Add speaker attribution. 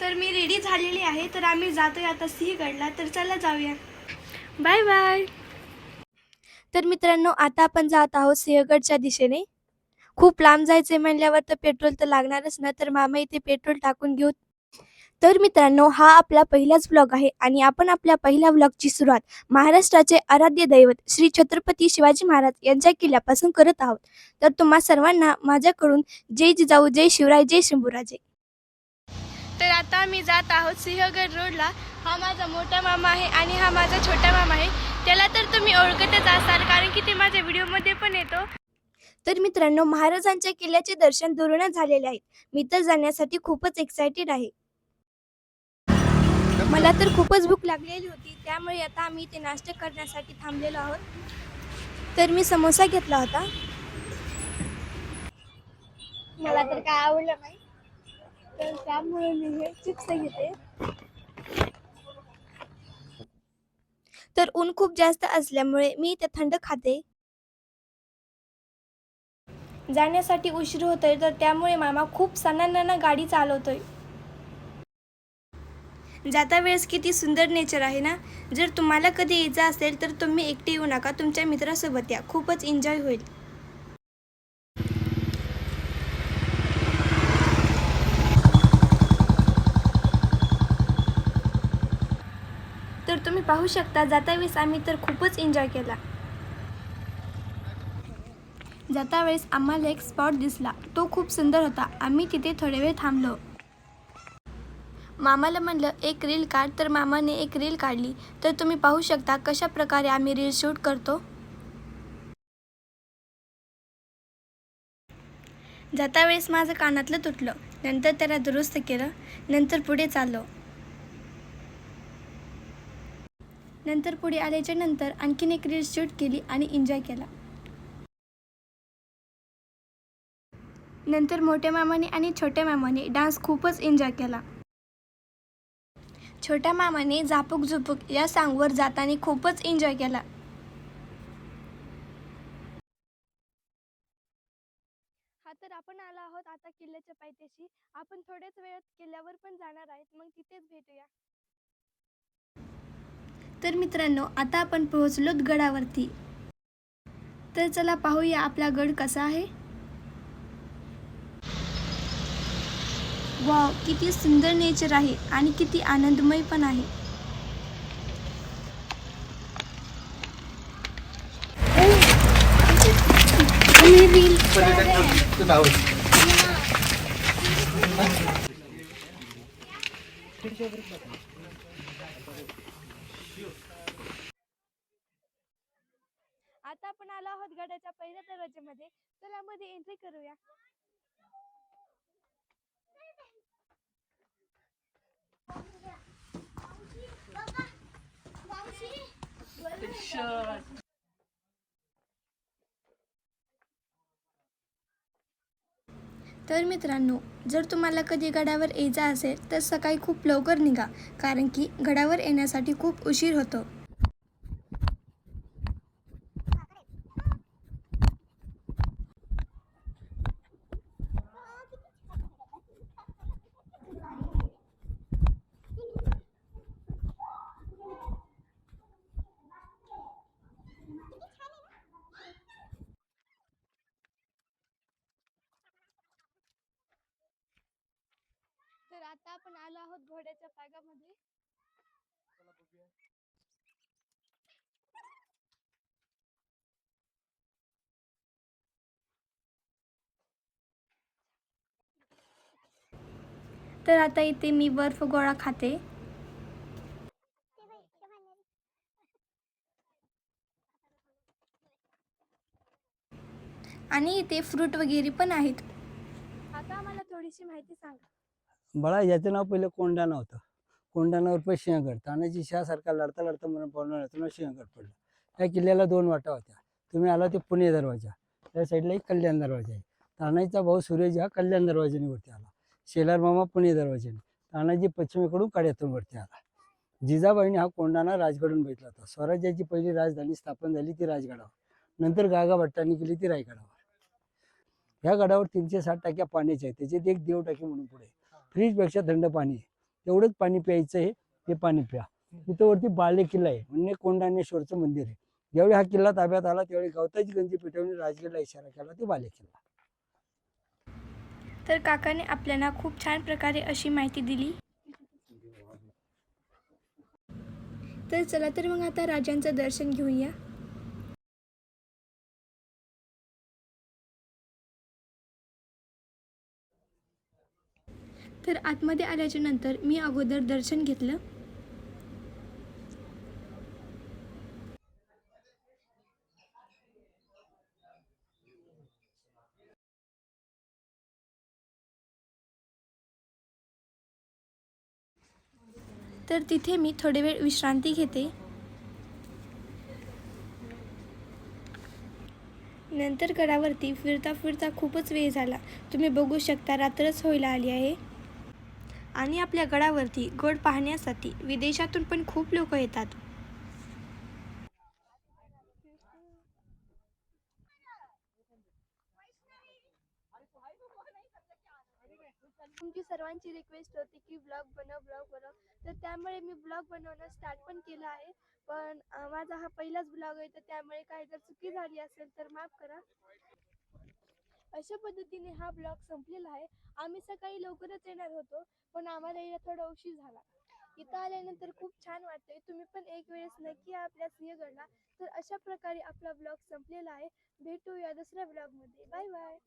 Speaker 1: तर मी रेडी झालेली आहे. तर आम्ही जातोय आता सिंहगडला. तर चला जाऊया. Bye bye. तर मित्रांनो, आता आपण जात आहोत सिंहगडच्या दिशेने. खूप लांब जायचे म्हणल्यावर तर पेट्रोल तर लागणारच ना. तर मामा इथे पेट्रोल टाकून घेऊ. तर मित्रांनो, हा आपला पहिलाच व्लॉग आहे आणि आपण आपल्या पहिल्या व्लॉगची सुरुवात महाराष्ट्राचे आराध्य दैवत श्री छत्रपती शिवाजी महाराज यांच्या किल्ल्यापासून करत आहोत. तर तुम्हा सर्वांना माझ्याकडून जय जिजाऊ, जय शिवराय, जय शंभूराजे. तर आता आम्ही जात आहोत सिंहगड रोडला. हा माझा मोठा मामा आहे आणि हा माझा छोटा मामा आहे. त्याला तर तुम्ही ओळखतच असाल, कारण की ते माझ्या व्हिडिओमध्ये पण येतो. तर मित्रांनो, महाराजांच्या किल्ल्याचे दर्शन दुरूनच झालेले आहे. मी तर जाण्यासाठी खूपच एक्सायटेड आहे. मला तर खूपच भूक लागलेली होती, त्यामुळे आता आम्ही इथे नाश्ता करण्यासाठी थांबलेलो आहोत. तर मी समोसा घेतला होता. मला तर काय आवडलं नाही, तर त्यामुळे मी हे चिप्स घेते. तर ऊन खूप जास्त असल्यामुळे मी इथे थंड खाते. जाण्यासाठी उशीर होतोय, तर त्यामुळे मामा खूप सणांना गाडी चालवतोय. जाता वेळेस किती सुंदर नेचर आहे ना. जर तुम्हाला कधी यायचं असेल तर तुम्ही एकटे येऊ नका, तुमच्या मित्रासोबत या. खूपच एन्जॉय होईल. तर तुम्ही पाहू शकता, जाता वेळेस आम्ही तर खूपच एन्जॉय केला. जाता वेळेस आम्हाला एक स्पॉट दिसला, तो खूप सुंदर होता. आम्ही तिथे थोडे वेळ थांबलो. मामाला म्हणलं एक रील काढ, तर मामाने एक रील काढली. तर तुम्ही पाहू शकता कशा प्रकारे आम्ही रील शूट करतो. जाता वेळेस माझं कानातलं तुटलं, नंतर त्याला दुरुस्त केलं. नंतर पुढे चाललो. नंतर पुढे आल्याच्या नंतर आणखीन एक रील शूट केली आणि एन्जॉय केला. नंतर मोठ्या मामाने आणि छोट्या मामाने डान्स खूपच एन्जॉय केला. छोट्या मामाने झापूक झुपूक या सॉन्गवर जाताना खूपच एन्जॉय केला. हा, तर आपण आलो आहोत आता किल्ल्याच्या पायथ्याशी. आपण थोड्याच वेळात किल्ल्यावर पण जाणार आहेत, मग तिथेच भेटूया. तर मित्रांनो, आता आपण पोहोचलोत गडावरती. तर चला पाहूया आपला गड कसा आहे. वाव, किती सुंदर नेचर आहे आणि किती आनंदमय पण आहे. आता आपण आलो आहोत गडाच्या पहिल्या दरवाज्यामध्ये. तर यामध्ये एंट्री करूया. तर मित्रांनो, जर तुम्हाला कधी गडावर यायचं असेल तर सकाळी खूप लवकर निघा, कारण की गडावर येण्यासाठी खूप उशीर होतो. तर आता आपण आलो आहोत घोड्याच्या पागामध्ये. तर आता इथे मी बर्फ गोळा खाते. आणि इथे फ्रूट वगैरे पण आहेत. आता आम्हाला थोडीशी माहिती सांगा.
Speaker 2: बाळा, याचं नाव पहिलं कोंढाणा होतं. कोंढाणावर पण सिंहगड. तानाजी शाहसारखा लढता लढता म्हणून पवनाळ्यातून सिंहगड पडलं. या किल्ल्याला 2 वाटा होत्या. तुम्ही आला ते पुणे दरवाजा, त्या साईडला एक कल्याण दरवाजा आहे. तानाजीचा भाऊ सूर्यजी हा कल्याण दरवाजाने वरती आला. शेलार मामा पुणे दरवाजाने. तानाजी पश्चिमेकडून कड्यातून वरती आला. जिजाबाईंनी हा कोंढाणा राजगडून बघितला होता. स्वराज्याची पहिली राजधानी स्थापन झाली ती राजगडावर. नंतर गागा भट्टांनी केली ती रायगडावर. ह्या गडावर 360 टाक्या पाण्याचे आहे. त्याच्यात एक देव टाकी म्हणून पुढे फ्रीजपेक्षा थंड पाणी आहे. तेवढंच पाणी प्यायचं आहे, ते पाणी प्या. तिथं वरती बाले किल्ला आहे, म्हणजे कोंडाणेश्वरचं मंदिर आहे. ज्यावेळी हा किल्ला ताब्यात आला त्यावेळी गवताची गंजी पेटवून राजगडला इशारा केला, ते बाले किल्ला.
Speaker 1: तर काकाने आपल्याला खूप छान प्रकारे अशी माहिती दिली. तर चला तर मग आता राजांचं दर्शन घेऊया. तर आतमध्ये आल्याच्या नंतर मी अगोदर दर्शन घेतलं. तर तिथे मी थोडे वेळ विश्रांती घेते. नंतर गडावरती फिरता फिरता खूपच वेळ झाला. तुम्ही बघू शकता रात्रच व्हायला आली आहे. आणि आपल्या गडावरती गड पाहण्यासाठी विदेशातून पण खूप लोक येतात. तुमची सर्वांची रिक्वेस्ट होती की ब्लॉग बनव. तर त्यामुळे मी ब्लॉग बनवणं स्टार्ट पण केलं आहे. पण माझा हा पहिलाच ब्लॉग आहे, तर त्यामुळे काही जर चुकी झाली असेल तर माफ करा. अशा पद्धतीने हा ब्लॉग संपलेला आहे. आम्ही सकाळी लवकरच येणार होतो, पण आम्हाला यायला थोडा उशीर झाला. इथं आल्यानंतर खूप छान वाटतंय. तुम्ही पण एक वेळेस नक्की या आपल्या सिंहगडला. तर अशा प्रकारे आपला ब्लॉग संपलेला आहे. भेटूया दुसऱ्या ब्लॉगमध्ये. Bye bye.